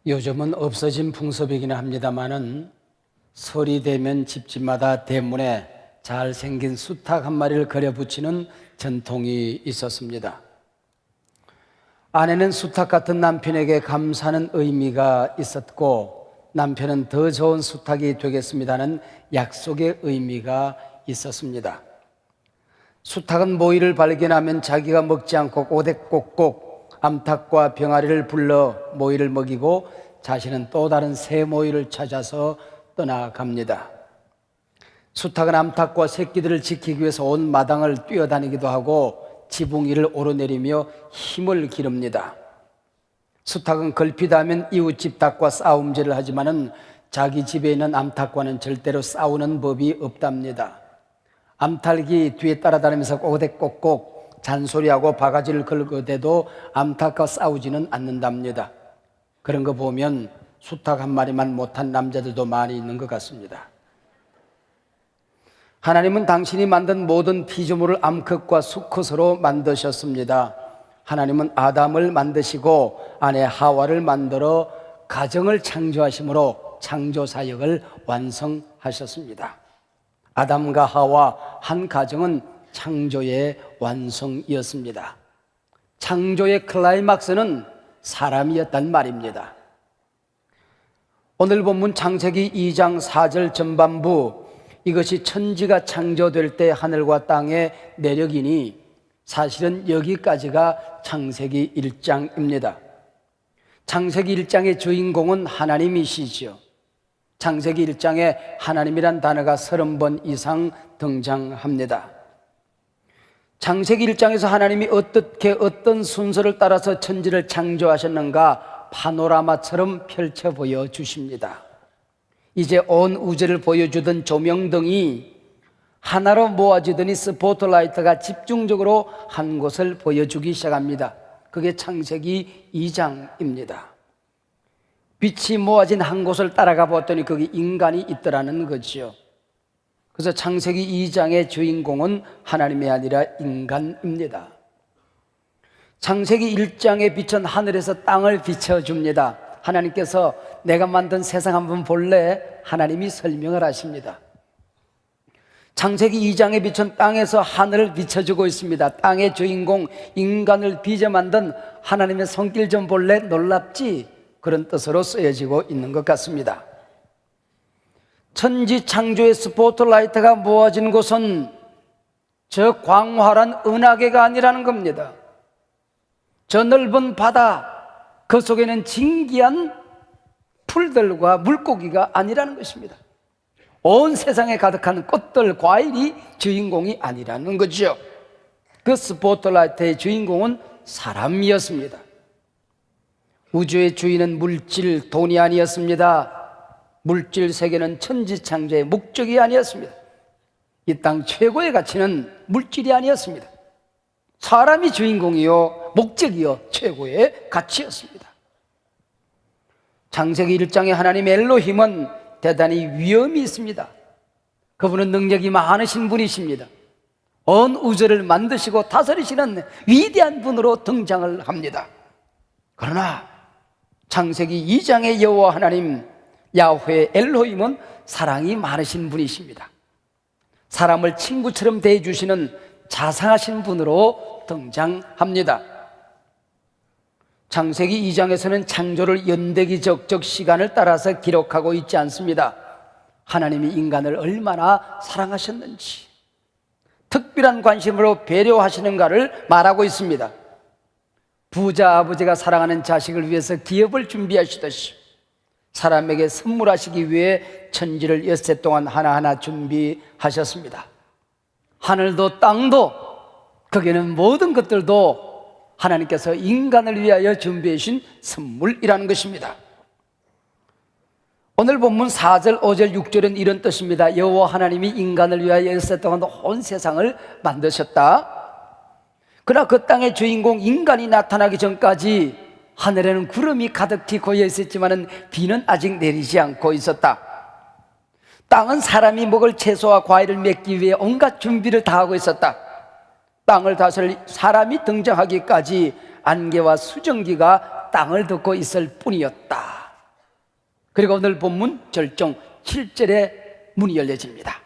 요즘은 없어진 풍습이기는 합니다마는 설이 되면 집집마다 대문에 잘생긴 수탉 한 마리를 그려 붙이는 전통이 있었습니다. 아내는 수탉 같은 남편에게 감사하는 의미가 있었고, 남편은 더 좋은 수탉이 되겠습니다는 약속의 의미가 있었습니다. 수탉은 모이를 발견하면 자기가 먹지 않고 꼬댁꼭꼭 암탉과 병아리를 불러 모이를 먹이고 자신은 또 다른 새 모이를 찾아서 떠나갑니다. 수탉은 암탉과 새끼들을 지키기 위해서 온 마당을 뛰어다니기도 하고 지붕 위를 오르내리며 힘을 기릅니다. 수탉은 걸핏하면 이웃집 닭과 싸움질을 하지만은 자기 집에 있는 암탉과는 절대로 싸우는 법이 없답니다. 암탉이 뒤에 따라다니면서 꼬댁꼭꼭 잔소리하고 바가지를 긁어대도 암탉과 싸우지는 않는답니다. 그런 거 보면 수탉 한 마리만 못한 남자들도 많이 있는 것 같습니다. 하나님은 당신이 만든 모든 피조물을 암컷과 수컷으로 만드셨습니다. 하나님은 아담을 만드시고 아내 하와를 만들어 가정을 창조하심으로 창조사역을 완성하셨습니다. 아담과 하와 한 가정은 창조의 완성이었습니다. 창조의 클라이막스는 사람이었단 말입니다. 오늘 본문 창세기 2장 4절 전반부, 이것이 천지가 창조될 때 하늘과 땅의 내력이니 사실은 여기까지가 창세기 1장입니다. 창세기 1장의 주인공은 하나님이시죠. 창세기 1장에 하나님이란 단어가 30번 이상 등장합니다. 창세기 1장에서 하나님이 어떻게 어떤 순서를 따라서 천지를 창조하셨는가 파노라마처럼 펼쳐 보여주십니다. 이제 온 우주를 보여주던 조명등이 하나로 모아지더니 스포트라이트가 집중적으로 한 곳을 보여주기 시작합니다. 그게 창세기 2장입니다. 빛이 모아진 한 곳을 따라가 보았더니 거기 인간이 있더라는 거죠. 그래서 창세기 2장의 주인공은 하나님이 아니라 인간입니다. 창세기 1장의 빛은 하늘에서 땅을 비춰줍니다. 하나님께서 내가 만든 세상 한번 볼래? 하나님이 설명을 하십니다. 창세기 2장의 빛은 땅에서 하늘을 비춰주고 있습니다. 땅의 주인공 인간을 빚어 만든 하나님의 손길 좀 볼래? 놀랍지? 그런 뜻으로 쓰여지고 있는 것 같습니다. 천지 창조의 스포트라이트가 모아진 곳은 저 광활한 은하계가 아니라는 겁니다. 저 넓은 바다, 그 속에는 진기한 풀들과 물고기가 아니라는 것입니다. 온 세상에 가득한 꽃들, 과일이 주인공이 아니라는 거죠. 그 스포트라이트의 주인공은 사람이었습니다. 우주의 주인은 물질, 돈이 아니었습니다. 물질 세계는 천지창조의 목적이 아니었습니다. 이 땅 최고의 가치는 물질이 아니었습니다. 사람이 주인공이요, 목적이요, 최고의 가치였습니다. 창세기 1장에 하나님 엘로힘은 대단히 위엄이 있습니다. 그분은 능력이 많으신 분이십니다. 온 우주를 만드시고 다스리시는 위대한 분으로 등장을 합니다. 그러나 창세기 2장의 여호와 하나님 야훼 엘로힘은 사랑이 많으신 분이십니다. 사람을 친구처럼 대해주시는 자상하신 분으로 등장합니다. 창세기 2장에서는 창조를 연대기적적 시간을 따라서 기록하고 있지 않습니다. 하나님이 인간을 얼마나 사랑하셨는지, 특별한 관심으로 배려하시는가를 말하고 있습니다. 부자 아버지가 사랑하는 자식을 위해서 기업을 준비하시듯이 사람에게 선물하시기 위해 천지를 엿새 동안 하나하나 준비하셨습니다. 하늘도 땅도 거기는 모든 것들도 하나님께서 인간을 위하여 준비해 주신 선물이라는 것입니다. 오늘 본문 4절, 5절, 6절은 이런 뜻입니다. 여호와 하나님이 인간을 위하여 엿새 동안 온 세상을 만드셨다. 그러나 그 땅의 주인공 인간이 나타나기 전까지 하늘에는 구름이 가득히 고여 있었지만 비는 아직 내리지 않고 있었다. 땅은 사람이 먹을 채소와 과일을 맺기 위해 온갖 준비를 다 하고 있었다. 땅을 다스릴 사람이 등장하기까지 안개와 수증기가 땅을 덮고 있을 뿐이었다. 그리고 오늘 본문 절정 7절에 문이 열려집니다.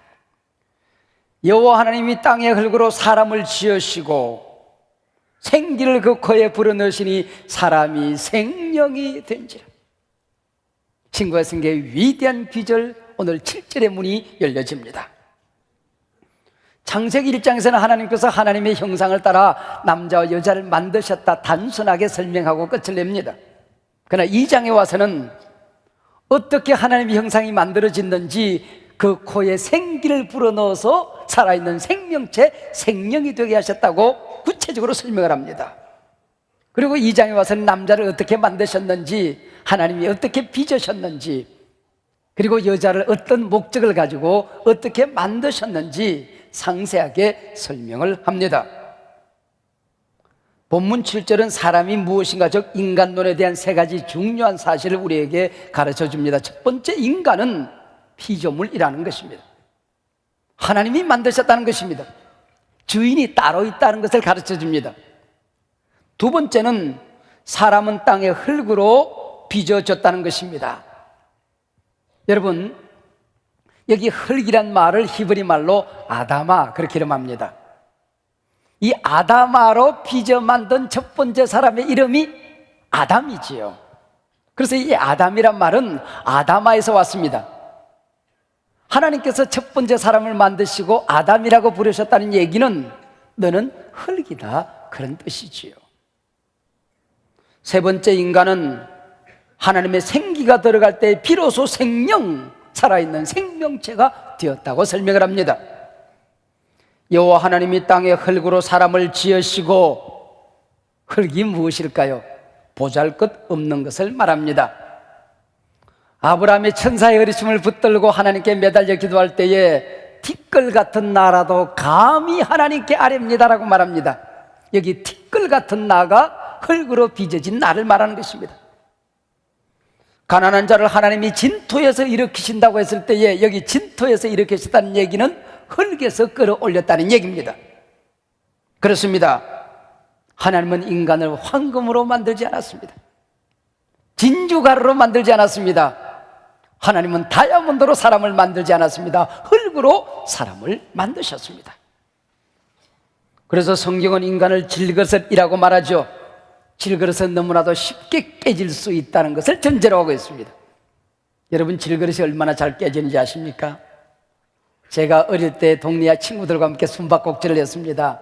여호와 하나님이 땅의 흙으로 사람을 지으시고 생기를 그 코에 불어넣으시니 사람이 생명이 된지라. 신구약 성경의 위대한 귀절, 오늘 7절의 문이 열려집니다. 창세기 1장에서는 하나님께서 하나님의 형상을 따라 남자와 여자를 만드셨다 단순하게 설명하고 끝을 냅니다. 그러나 2장에 와서는 어떻게 하나님의 형상이 만들어졌는지 그 코에 생기를 불어넣어서 살아있는 생명체, 생명이 되게 하셨다고 구체적으로 설명을 합니다. 그리고 2장에 와서는 남자를 어떻게 만드셨는지, 하나님이 어떻게 빚으셨는지, 그리고 여자를 어떤 목적을 가지고 어떻게 만드셨는지 상세하게 설명을 합니다. 본문 7절은 사람이 무엇인가, 즉 인간론에 대한 세 가지 중요한 사실을 우리에게 가르쳐 줍니다. 첫 번째, 인간은 피조물이라는 것입니다. 하나님이 만드셨다는 것입니다. 주인이 따로 있다는 것을 가르쳐 줍니다. 두 번째는 사람은 땅의 흙으로 빚어졌다는 것입니다. 여러분, 여기 흙이란 말을 히브리 말로 아다마, 그렇게 이름합니다. 이 아다마로 빚어 만든 첫 번째 사람의 이름이 아담이지요. 그래서 이 아담이란 말은 아다마에서 왔습니다. 하나님께서 첫 번째 사람을 만드시고 아담이라고 부르셨다는 얘기는 너는 흙이다, 그런 뜻이지요. 세 번째, 인간은 하나님의 생기가 들어갈 때 비로소 생명, 살아있는 생명체가 되었다고 설명을 합니다. 여호와 하나님이 땅의 흙으로 사람을 지으시고, 흙이 무엇일까요? 보잘것없는 것을 말합니다. 아브라함의 천사의 어리심을 붙들고 하나님께 매달려 기도할 때에 티끌 같은 나라도 감히 하나님께 아뢰입니다라고 말합니다. 여기 티끌 같은 나가 흙으로 빚어진 나를 말하는 것입니다. 가난한 자를 하나님이 진토에서 일으키신다고 했을 때에 여기 진토에서 일으키셨다는 얘기는 흙에서 끌어올렸다는 얘기입니다. 그렇습니다. 하나님은 인간을 황금으로 만들지 않았습니다. 진주가루로 만들지 않았습니다. 하나님은 다이아몬드로 사람을 만들지 않았습니다. 흙으로 사람을 만드셨습니다. 그래서 성경은 인간을 질그릇이라고 말하죠. 질그릇은 너무나도 쉽게 깨질 수 있다는 것을 전제로 하고 있습니다. 여러분, 질그릇이 얼마나 잘 깨지는지 아십니까? 제가 어릴 때 동네 친구들과 함께 숨바꼭질을 했습니다.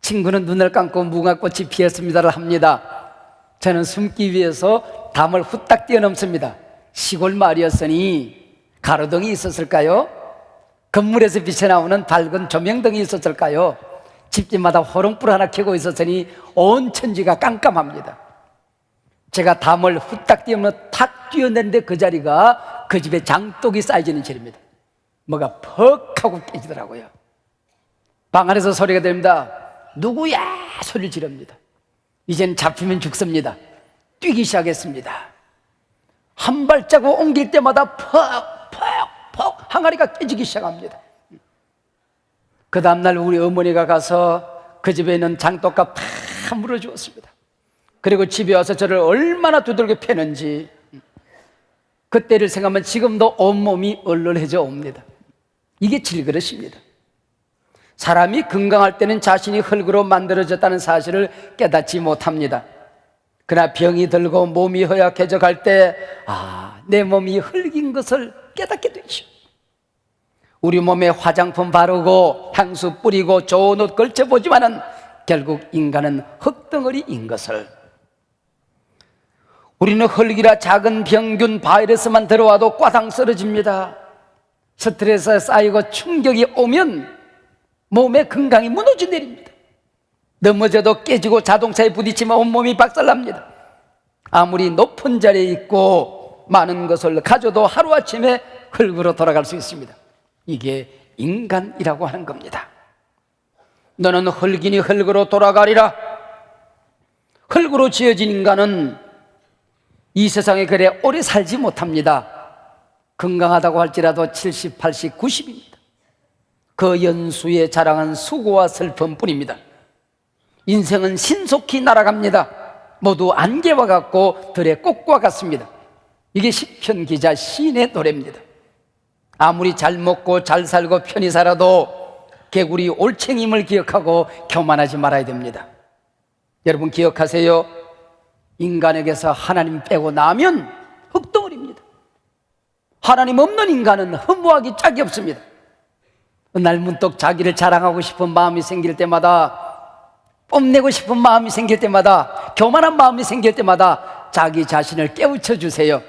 친구는 눈을 감고 무궁화꽃이 피었습니다를 합니다. 저는 숨기 위해서 담을 후딱 뛰어넘습니다. 시골 마을이었으니 가로등이 있었을까요? 건물에서 빛이 나오는 밝은 조명등이 있었을까요? 집집마다 호롱불 하나 켜고 있었으니 온 천지가 깜깜합니다. 제가 담을 후딱 뛰어넘어 탁 뛰어내는데 그 자리가 그 집에 장독이 쌓여지는 자리입니다. 뭐가 퍽 하고 깨지더라고요. 방 안에서 소리가 들립니다. 누구야? 소리를 지릅니다. 이젠 잡히면 죽습니다. 뛰기 시작했습니다. 한 발자국 옮길 때마다 퍽 항아리가 깨지기 시작합니다. 그 다음날 우리 어머니가 가서 그 집에 있는 장독가 다 물어주었습니다. 그리고 집에 와서 저를 얼마나 두들겨 패는지, 그때를 생각하면 지금도 온몸이 얼얼해져 옵니다. 이게 질그릇입니다. 사람이 건강할 때는 자신이 흙으로 만들어졌다는 사실을 깨닫지 못합니다. 그러나 병이 들고 몸이 허약해져 갈 때, 내 몸이 흙인 것을 깨닫게 되죠. 우리 몸에 화장품 바르고 향수 뿌리고 좋은 옷 걸쳐보지만은 결국 인간은 흙덩어리인 것을, 우리는 흙이라 작은 병균 바이러스만 들어와도 꽈당 쓰러집니다. 스트레스에 쌓이고 충격이 오면 몸의 건강이 무너져 내립니다. 넘어져도 깨지고 자동차에 부딪히면 온몸이 박살납니다. 아무리 높은 자리에 있고 많은 것을 가져도 하루아침에 흙으로 돌아갈 수 있습니다. 이게 인간이라고 하는 겁니다. 너는 흙이니 흙으로 돌아가리라. 흙으로 지어진 인간은 이 세상에 그래 오래 살지 못합니다. 건강하다고 할지라도 70, 80, 90입니다. 그 연수에 자랑한 수고와 슬픔뿐입니다. 인생은 신속히 날아갑니다. 모두 안개와 같고 들의 꽃과 같습니다. 이게 시편 기자 시인의 노래입니다. 아무리 잘 먹고 잘 살고 편히 살아도 개구리 올챙임을 기억하고 교만하지 말아야 됩니다. 여러분 기억하세요. 인간에게서 하나님 빼고 나면 흙덩어리입니다. 하나님 없는 인간은 허무하기 짝이 없습니다. 날 문득 자기를 자랑하고 싶은 마음이 생길 때마다, 뽐내고 싶은 마음이 생길 때마다, 교만한 마음이 생길 때마다 자기 자신을 깨우쳐 주세요.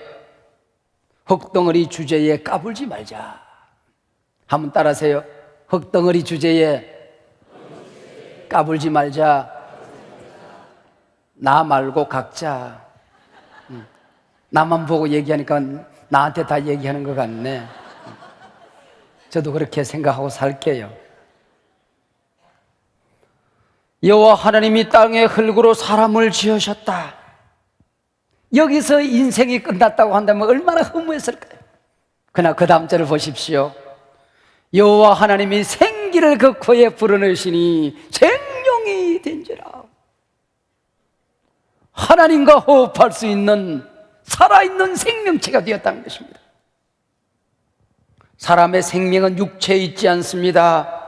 흙덩어리 주제에 까불지 말자. 한번 따라하세요. 흙덩어리 주제에 까불지 말자. 나 말고 각자. 나만 보고 얘기하니까 나한테 다 얘기하는 것 같네. 저도 그렇게 생각하고 살게요. 여호와 하나님이 땅에 흙으로 사람을 지으셨다. 여기서 인생이 끝났다고 한다면 얼마나 허무했을까요? 그러나 그 다음 절을 보십시오. 여호와 하나님이 생기를 그 코에 불어넣으시니 생명이 된지라. 하나님과 호흡할 수 있는 살아있는 생명체가 되었다는 것입니다. 사람의 생명은 육체에 있지 않습니다.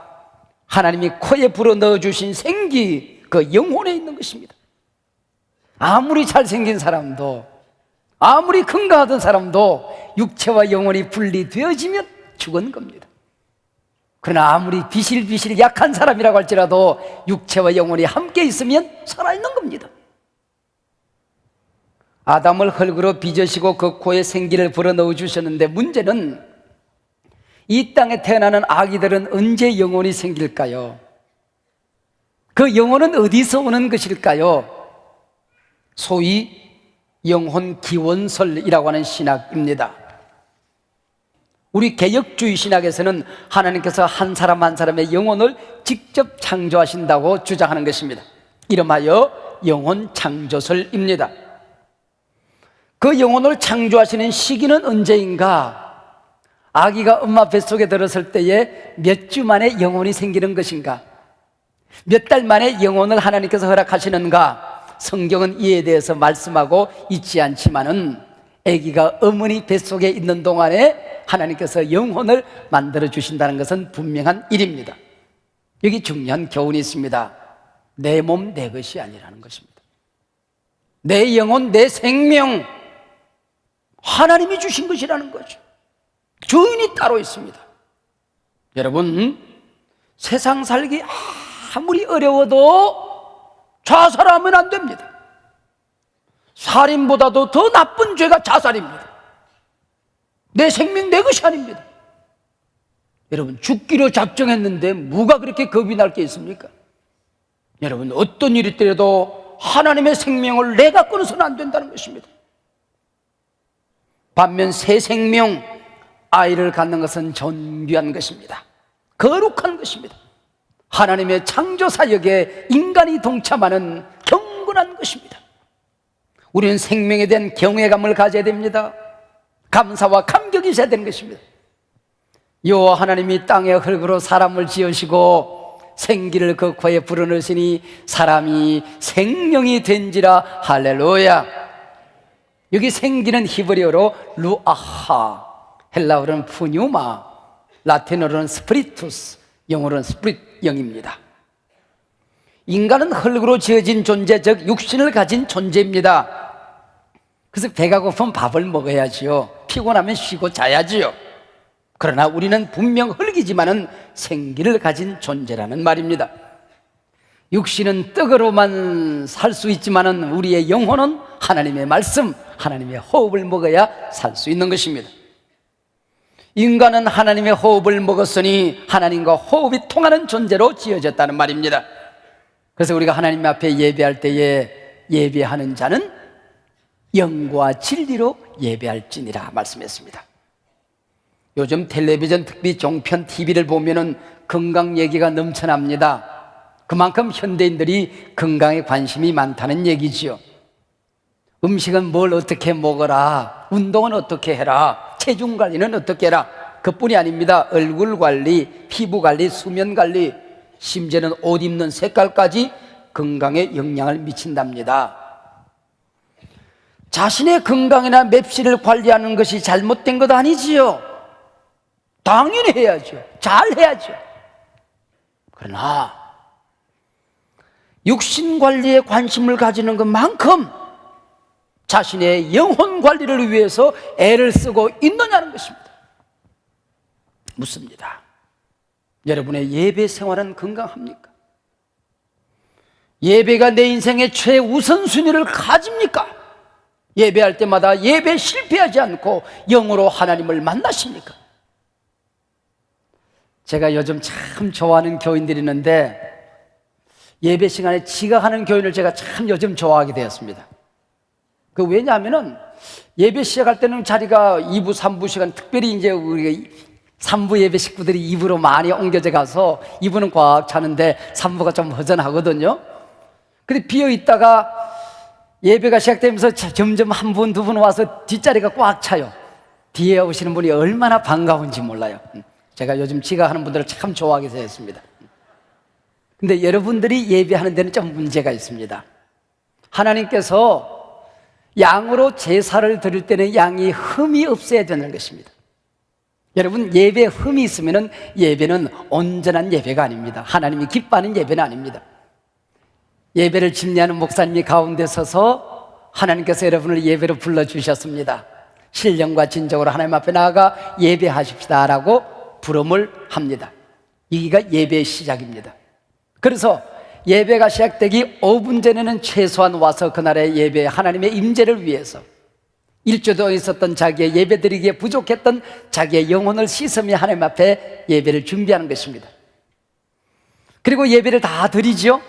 하나님이 코에 불어넣어 주신 생기, 그 영혼에 있는 것입니다. 아무리 잘생긴 사람도, 아무리 건강하던 사람도 육체와 영혼이 분리되어지면 죽은 겁니다. 그러나 아무리 비실비실 약한 사람이라고 할지라도 육체와 영혼이 함께 있으면 살아있는 겁니다. 아담을 흙으로 빚으시고 그 코에 생기를 불어넣어 주셨는데, 문제는 이 땅에 태어나는 아기들은 언제 영혼이 생길까요? 그 영혼은 어디서 오는 것일까요? 소위 영혼 기원설이라고 하는 신학입니다. 우리 개혁주의 신학에서는 하나님께서 한 사람 한 사람의 영혼을 직접 창조하신다고 주장하는 것입니다. 이름하여 영혼 창조설입니다. 그 영혼을 창조하시는 시기는 언제인가? 아기가 엄마 뱃속에 들었을 때에 몇 주 만에 영혼이 생기는 것인가? 몇 달 만에 영혼을 하나님께서 허락하시는가? 성경은 이에 대해서 말씀하고 있지 않지만은 아기가 어머니 뱃속에 있는 동안에 하나님께서 영혼을 만들어 주신다는 것은 분명한 일입니다. 여기 중요한 교훈이 있습니다. 내 몸 내 것이 아니라는 것입니다. 내 영혼 내 생명 하나님이 주신 것이라는 거죠. 주인이 따로 있습니다. 여러분, 세상 살기 아무리 어려워도 자살하면 안 됩니다. 살인보다도 더 나쁜 죄가 자살입니다. 내 생명 내 것이 아닙니다. 여러분, 죽기로 작정했는데 뭐가 그렇게 겁이 날 게 있습니까? 여러분, 어떤 일이 있더라도 하나님의 생명을 내가 끊어서는 안 된다는 것입니다. 반면 새 생명, 아이를 갖는 것은 존귀한 것입니다. 거룩한 것입니다. 하나님의 창조 사역에 인간이 동참하는 경건한 것입니다. 우리는 생명에 대한 경외감을 가져야 됩니다. 감사와 감격이 있어야 되는 것입니다. 여호와 하나님이 땅의 흙으로 사람을 지으시고 생기를 그 코에 불어넣으시니 사람이 생명이 된지라. 할렐루야. 여기 생기는 히브리어로 루아하, 헬라어로는 푸뉴마, 라틴어로는 스프리투스, 영어로는 스프릿 영입니다. 인간은 흙으로 지어진 존재, 즉 육신을 가진 존재입니다. 그래서 배가 고프면 밥을 먹어야지요. 피곤하면 쉬고 자야지요. 그러나 우리는 분명 흙이지만은 생기를 가진 존재라는 말입니다. 육신은 떡으로만 살 수 있지만은 우리의 영혼은 하나님의 말씀, 하나님의 호흡을 먹어야 살 수 있는 것입니다. 인간은 하나님의 호흡을 먹었으니 하나님과 호흡이 통하는 존재로 지어졌다는 말입니다. 그래서 우리가 하나님 앞에 예배할 때에 예배하는 자는 영과 진리로 예배할지니라 말씀했습니다. 요즘 텔레비전 특히 종편 TV를 보면은 건강 얘기가 넘쳐납니다. 그만큼 현대인들이 건강에 관심이 많다는 얘기지요. 음식은 뭘 어떻게 먹어라, 운동은 어떻게 해라, 체중 관리는 어떻게 해라, 그뿐이 아닙니다. 얼굴 관리, 피부 관리, 수면 관리, 심지어는 옷 입는 색깔까지 건강에 영향을 미친답니다. 자신의 건강이나 맵시를 관리하는 것이 잘못된 것 아니지요? 당연히 해야죠. 잘 해야죠. 그러나 육신 관리에 관심을 가지는 것만큼 자신의 영혼 관리를 위해서 애를 쓰고 있느냐는 것입니다. 묻습니다. 여러분의 예배 생활은 건강합니까? 예배가 내 인생의 최우선순위를 가집니까? 예배할 때마다 예배 실패하지 않고 영으로 하나님을 만나십니까? 제가 요즘 참 좋아하는 교인들이 있는데 예배 시간에 지각하는 교인을 제가 참 요즘 좋아하게 되었습니다. 왜냐하면은 예배 시작할 때는 자리가 2부, 3부 시간, 특별히 이제 우리 3부 예배 식구들이 2부로 많이 옮겨져 가서 2부는 꽉 차는데 3부가 좀 허전하거든요. 근데 비어 있다가 예배가 시작되면서 점점 한 분, 두 분 와서 뒷자리가 꽉 차요. 뒤에 오시는 분이 얼마나 반가운지 몰라요. 제가 요즘 지각하는 분들을 참 좋아하게 되었습니다. 근데 여러분들이 예배하는 데는 좀 문제가 있습니다. 하나님께서 양으로 제사를 드릴 때는 양이 흠이 없어야 되는 것입니다. 여러분, 예배에 흠이 있으면 예배는 온전한 예배가 아닙니다. 하나님이 기뻐하는 예배는 아닙니다. 예배를 집례하는 목사님이 가운데 서서 하나님께서 여러분을 예배로 불러주셨습니다. 신령과 진정으로 하나님 앞에 나아가 예배하십시다 라고 부름을 합니다. 여기가 예배의 시작입니다. 그래서 예배가 시작되기 5분 전에는 최소한 와서 그날의 예배 하나님의 임재를 위해서 일주도 있었던 자기의 예배드리기에 부족했던 자기의 영혼을 씻으며 하나님 앞에 예배를 준비하는 것입니다. 그리고 예배를 다 드리죠.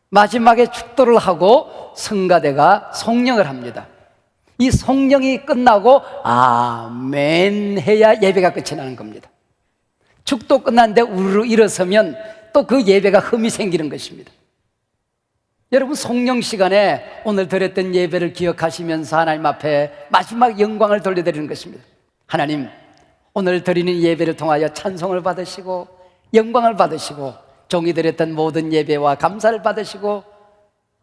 마지막에 축도를 하고 성가대가 성령을 합니다. 이 성령이 끝나고 아멘 해야 예배가 끝이 나는 겁니다. 축도 끝났는데 우르르 일어서면 또 그 예배가 흠이 생기는 것입니다. 여러분, 성령 시간에 오늘 드렸던 예배를 기억하시면서 하나님 앞에 마지막 영광을 돌려드리는 것입니다. 하나님, 오늘 드리는 예배를 통하여 찬송을 받으시고 영광을 받으시고 종이 드렸던 모든 예배와 감사를 받으시고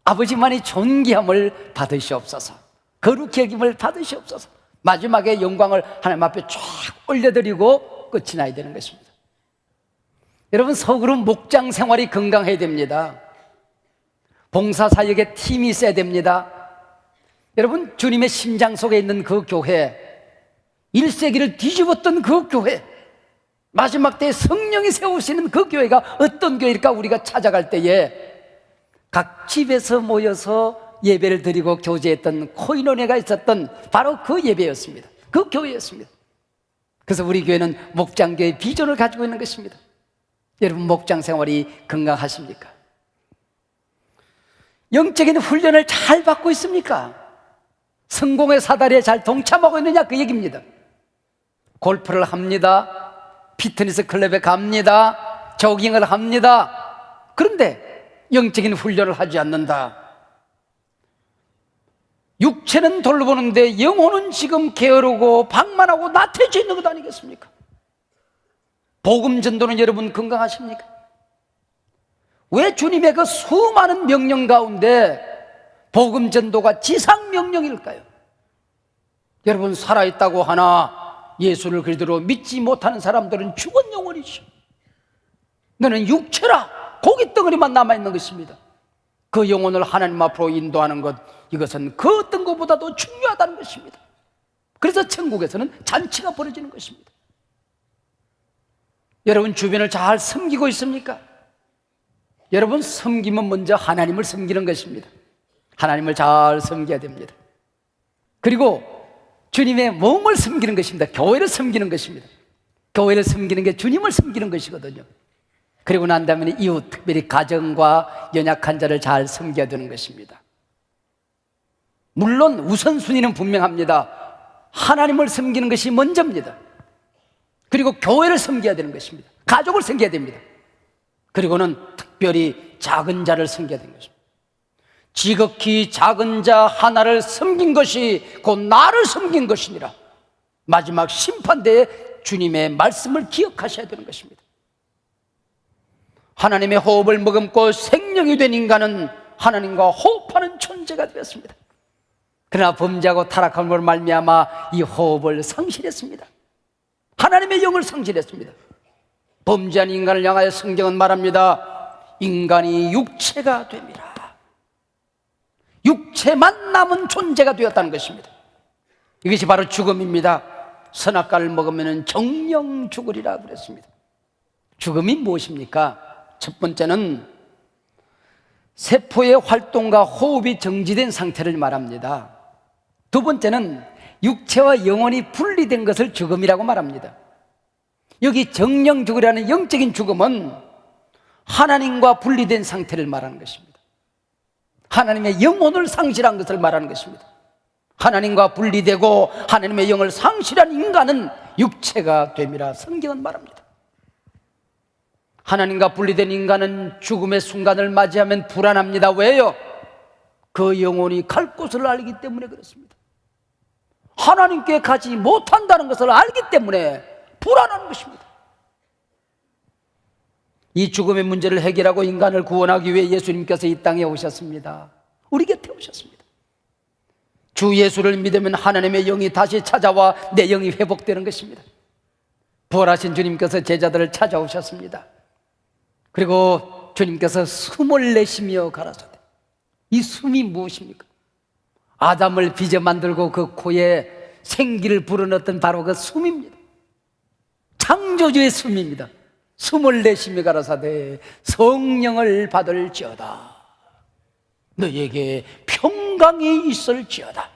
아버지만이 존귀함을 받으시옵소서, 거룩히 여김을 받으시옵소서. 마지막에 영광을 하나님 앞에 쫙 올려드리고 끝이 나야 되는 것입니다. 여러분, 서그룹 목장 생활이 건강해야 됩니다. 봉사사역에 팀이 있어야 됩니다. 여러분, 주님의 심장 속에 있는 그 교회, 1세기를 뒤집었던 그 교회, 마지막 때에 성령이 세우시는 그 교회가 어떤 교회일까? 우리가 찾아갈 때에 각 집에서 모여서 예배를 드리고 교제했던 코인원회가 있었던 바로 그 예배였습니다. 그 교회였습니다. 그래서 우리 교회는 목장교회의 비전을 가지고 있는 것입니다. 여러분, 목장 생활이 건강하십니까? 영적인 훈련을 잘 받고 있습니까? 성공의 사다리에 잘 동참하고 있느냐, 그 얘기입니다. 골프를 합니다. 피트니스 클럽에 갑니다. 조깅을 합니다. 그런데 영적인 훈련을 하지 않는다. 육체는 돌보는데 영혼은 지금 게으르고 방만하고 나태해져 있는 것 아니겠습니까? 복음 전도는 여러분 건강하십니까? 왜 주님의 그 수많은 명령 가운데 복음 전도가 지상 명령일까요? 여러분, 살아있다고 하나 예수를 그리스도로 믿지 못하는 사람들은 죽은 영혼이죠. 너는 육체라 고기 덩어리만 남아있는 것입니다. 그 영혼을 하나님 앞으로 인도하는 것, 이것은 그 어떤 것보다도 중요하다는 것입니다. 그래서 천국에서는 잔치가 벌어지는 것입니다. 여러분, 주변을 잘 섬기고 있습니까? 여러분, 섬기면 먼저 하나님을 섬기는 것입니다. 하나님을 잘 섬겨야 됩니다. 그리고 주님의 몸을 섬기는 것입니다. 교회를 섬기는 것입니다. 교회를 섬기는 게 주님을 섬기는 것이거든요. 그리고 난 다음에 이웃, 특별히 가정과 연약한 자를 잘 섬겨야 되는 것입니다. 물론 우선순위는 분명합니다. 하나님을 섬기는 것이 먼저입니다. 그리고 교회를 섬겨야 되는 것입니다. 가족을 섬겨야 됩니다. 그리고는 특별히 작은 자를 섬겨야 되는 것입니다. 지극히 작은 자 하나를 섬긴 것이 곧 나를 섬긴 것이니라. 마지막 심판대에 주님의 말씀을 기억하셔야 되는 것입니다. 하나님의 호흡을 머금고 생명이 된 인간은 하나님과 호흡하는 존재가 되었습니다. 그러나 범죄하고 타락함으로 말미암아 이 호흡을 상실했습니다. 하나님의 영을 상실했습니다. 범죄한 인간을 향하여 성경은 말합니다. 인간이 육체가 됨이라. 육체만 남은 존재가 되었다는 것입니다. 이것이 바로 죽음입니다. 선악과를 먹으면 정령 죽으리라 그랬습니다. 죽음이 무엇입니까? 첫 번째는 세포의 활동과 호흡이 정지된 상태를 말합니다. 두 번째는 육체와 영혼이 분리된 것을 죽음이라고 말합니다. 여기 정령 죽으라는 영적인 죽음은 하나님과 분리된 상태를 말하는 것입니다. 하나님의 영혼을 상실한 것을 말하는 것입니다. 하나님과 분리되고 하나님의 영을 상실한 인간은 육체가 됨이라 성경은 말합니다. 하나님과 분리된 인간은 죽음의 순간을 맞이하면 불안합니다. 왜요? 그 영혼이 갈 곳을 알기 때문에 그렇습니다. 하나님께 가지 못한다는 것을 알기 때문에 불안한 것입니다. 이 죽음의 문제를 해결하고 인간을 구원하기 위해 예수님께서 이 땅에 오셨습니다. 우리 곁에 오셨습니다. 주 예수를 믿으면 하나님의 영이 다시 찾아와 내 영이 회복되는 것입니다. 부활하신 주님께서 제자들을 찾아오셨습니다. 그리고 주님께서 숨을 내쉬며 가라사대. 이 숨이 무엇입니까? 아담을 빚어 만들고 그 코에 생기를 불어넣었던 바로 그 숨입니다. 창조주의 숨입니다. 숨을 내쉬며 가라사대 성령을 받을지어다. 너에게 평강이 있을지어다.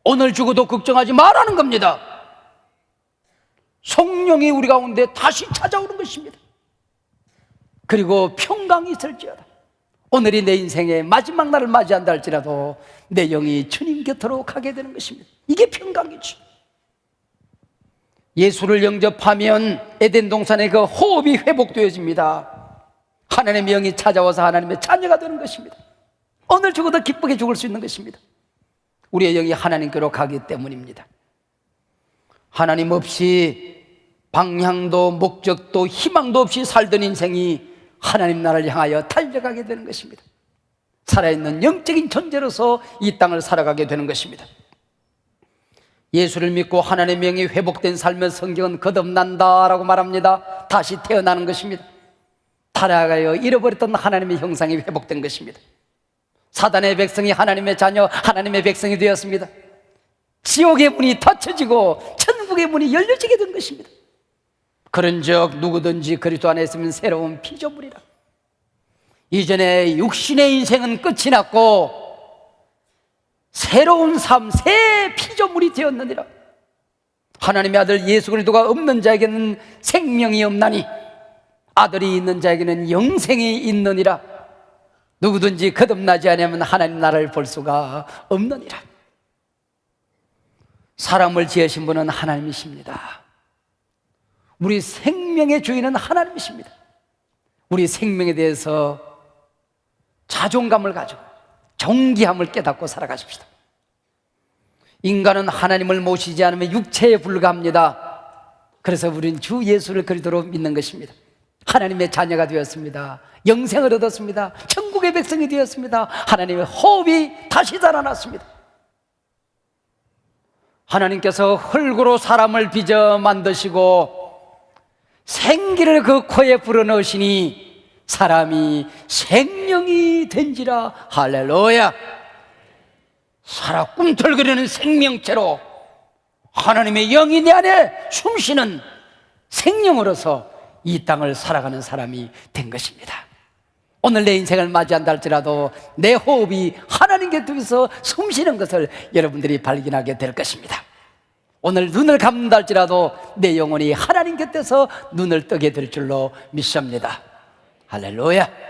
오늘 죽어도 걱정하지 말라는 겁니다. 성령이 우리 가운데 다시 찾아오는 것입니다. 그리고 평강이 있을지어다. 오늘이 내 인생의 마지막 날을 맞이한다 할지라도 내 영이 주님 곁으로 가게 되는 것입니다. 이게 평강이죠. 예수를 영접하면 에덴 동산의 그 호흡이 회복되어집니다. 하나님의 영이 찾아와서 하나님의 자녀가 되는 것입니다. 오늘 죽어도 기쁘게 죽을 수 있는 것입니다. 우리의 영이 하나님께로 가기 때문입니다. 하나님 없이 방향도 목적도 희망도 없이 살던 인생이 하나님 나라를 향하여 달려가게 되는 것입니다. 살아있는 영적인 존재로서 이 땅을 살아가게 되는 것입니다. 예수를 믿고 하나님의 영이 회복된 삶은 성경은 거듭난다라고 말합니다. 다시 태어나는 것입니다. 타락하여 잃어버렸던 하나님의 형상이 회복된 것입니다. 사단의 백성이 하나님의 자녀, 하나님의 백성이 되었습니다. 지옥의 문이 닫혀지고 천국의 문이 열려지게 된 것입니다. 그런즉 누구든지 그리스도 안에 있으면 새로운 피조물이라. 이전에 육신의 인생은 끝이 났고 새로운 삶, 새 피조물이 되었느니라. 하나님의 아들 예수 그리스도가 없는 자에게는 생명이 없나니 아들이 있는 자에게는 영생이 있느니라. 누구든지 거듭나지 않으면 하나님 나라를 볼 수가 없느니라. 사람을 지으신 분은 하나님이십니다. 우리 생명의 주인은 하나님이십니다. 우리 생명에 대해서 자존감을 가지고 존귀함을 깨닫고 살아가십시다. 인간은 하나님을 모시지 않으면 육체에 불과합니다. 그래서 우리는 주 예수를 그리스도로 믿는 것입니다. 하나님의 자녀가 되었습니다. 영생을 얻었습니다. 천국의 백성이 되었습니다. 하나님의 호흡이 다시 살아났습니다. 하나님께서 흙으로 사람을 빚어 만드시고 생기를 그 코에 불어넣으시니 사람이 생명이 된지라. 할렐루야. 살아 꿈틀거리는 생명체로 하나님의 영이 내 안에 숨쉬는 생명으로서 이 땅을 살아가는 사람이 된 것입니다. 오늘 내 인생을 맞이한다 할지라도 내 호흡이 하나님 곁에서 숨쉬는 것을 여러분들이 발견하게 될 것입니다. 오늘 눈을 감는다 할지라도 내 영혼이 하나님 곁에서 눈을 뜨게 될 줄로 믿습니다. 할렐루야.